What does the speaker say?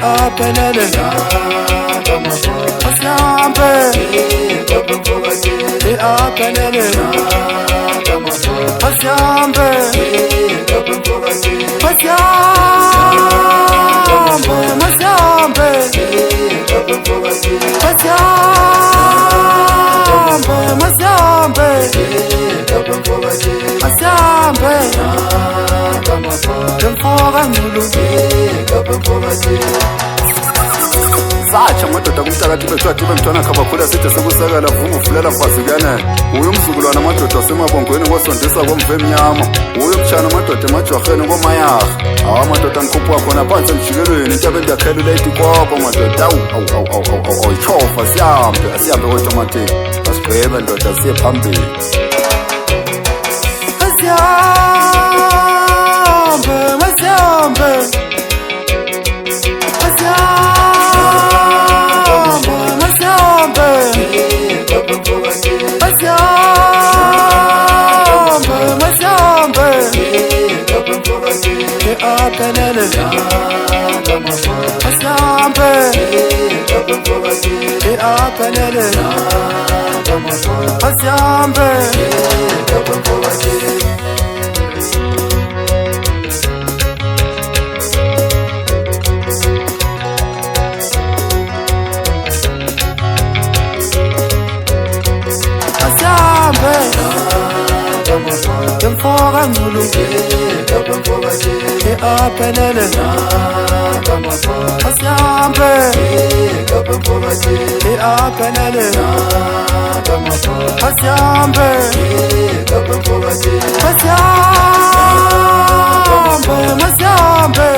aphelele asihambe aphelele asihambe satsha madoda kumhlaka thibe mthwana khabakhula sithe sekusakala vuma ufulela mfazikane uyo umzukulwana amadoda asemabongweni ngosondisa komve emnyama uyo mtshana amadoda emajwarheni komayaha amadoda ngikhupha khona phansi emjikelweni into abendiyakhela ulayiti kwakho madoda awu ichofa sihambe automatic asigqibe ndoda siye phambili aphelele asihambe aphelele asihambe Mfoka ngulu aphelele asihambe aphelele asihambe asihambe